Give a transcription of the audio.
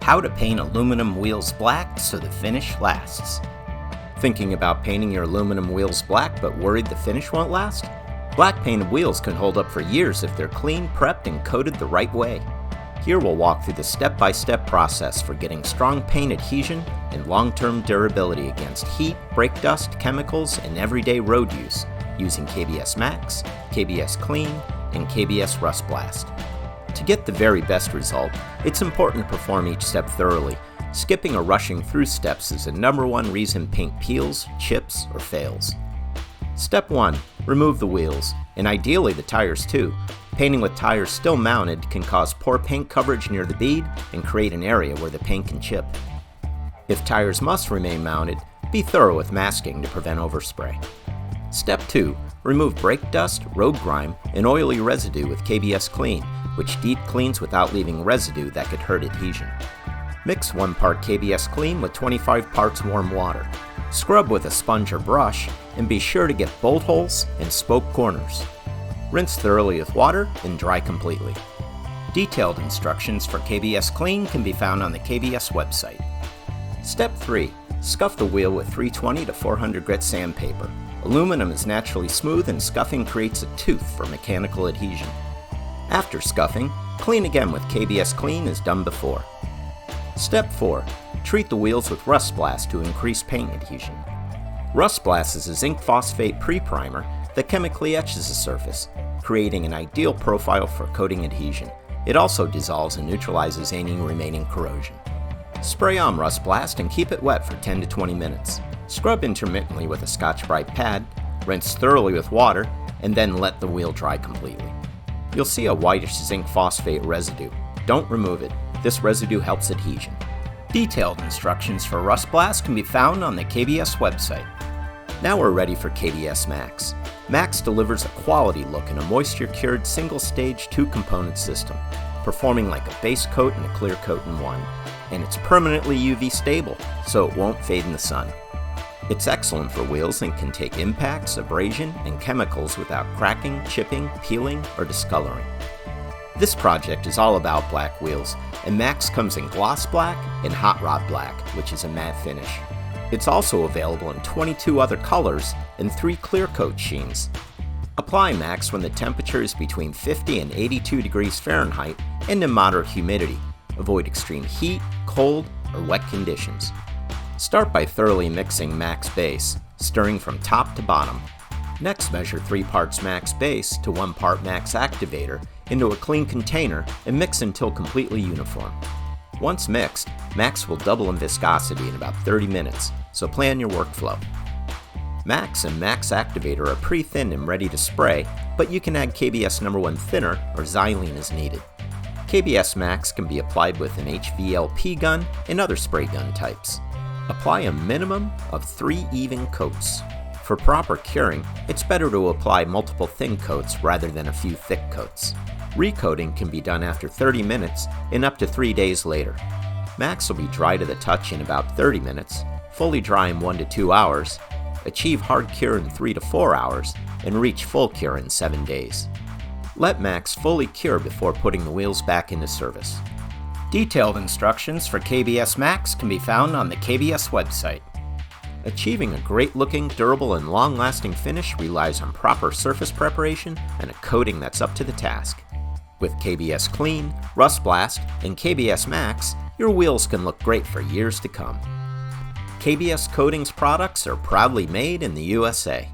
How to paint aluminum wheels black so the finish lasts. Thinking about painting your aluminum wheels black but worried the finish won't last? Black painted wheels can hold up for years if they're clean, prepped, and coated the right way. Here we'll walk through the step-by-step process for getting strong paint adhesion and long-term durability against heat, brake dust, chemicals, and everyday road use using KBS MAXX, KBS Clean, and KBS Rust Blast. To get the very best result, it's important to perform each step thoroughly. Skipping or rushing through steps is the #1 reason paint peels, chips, or fails. Step 1. Remove the wheels, and ideally the tires too. Painting with tires still mounted can cause poor paint coverage near the bead and create an area where the paint can chip. If tires must remain mounted, be thorough with masking to prevent overspray. Step 2. Remove brake dust, road grime, and oily residue with KBS Clean, which deep cleans without leaving residue that could hurt adhesion. Mix 1 part KBS Clean with 25 parts warm water. Scrub with a sponge or brush, and be sure to get bolt holes and spoke corners. Rinse thoroughly with water and dry completely. Detailed instructions for KBS Clean can be found on the KBS website. Step 3. Scuff the wheel with 320 to 400 grit sandpaper. Aluminum is naturally smooth and scuffing creates a tooth for mechanical adhesion. After scuffing, clean again with KBS Clean as done before. Step 4. Treat the wheels with Rust Blast to increase paint adhesion. Rust Blast is a zinc phosphate pre-primer that chemically etches the surface, creating an ideal profile for coating adhesion. It also dissolves and neutralizes any remaining corrosion. Spray on Rust Blast and keep it wet for 10 to 20 minutes. Scrub intermittently with a Scotch-Brite pad, rinse thoroughly with water, and then let the wheel dry completely. You'll see a whitish zinc phosphate residue. Don't remove it. This residue helps adhesion. Detailed instructions for Rust Blast can be found on the KBS website. Now we're ready for KBS MAXX. MAXX delivers a quality look in a moisture-cured single-stage 2-component system, performing like a base coat and a clear coat in one. And it's permanently UV stable, so it won't fade in the sun. It's excellent for wheels and can take impacts, abrasion, and chemicals without cracking, chipping, peeling, or discoloring. This project is all about black wheels, and MAXX comes in gloss black and hot rod black, which is a matte finish. It's also available in 22 other colors and 3 clear coat sheens. Apply MAXX when the temperature is between 50 and 82 degrees Fahrenheit and in moderate humidity. Avoid extreme heat, cold, or wet conditions. Start by thoroughly mixing MAXX base, stirring from top to bottom. Next, measure 3 parts MAXX base to 1 part MAXX activator into a clean container and mix until completely uniform. Once mixed, MAXX will double in viscosity in about 30 minutes, so plan your workflow. MAXX and MAXX activator are pre-thinned and ready to spray, but you can add KBS #1 thinner or xylene as needed. KBS MAXX can be applied with an HVLP gun and other spray gun types. Apply a minimum of 3 even coats. For proper curing, it's better to apply multiple thin coats rather than a few thick coats. Recoating can be done after 30 minutes and up to 3 days later. MAXX will be dry to the touch in about 30 minutes, fully dry in 1 to 2 hours, achieve hard cure in 3 to 4 hours, and reach full cure in 7 days. Let MAXX fully cure before putting the wheels back into service. Detailed instructions for KBS MAXX can be found on the KBS website. Achieving a great-looking, durable, and long-lasting finish relies on proper surface preparation and a coating that's up to the task. With KBS Clean, Rust Blast, and KBS MAXX, your wheels can look great for years to come. KBS Coatings products are proudly made in the USA.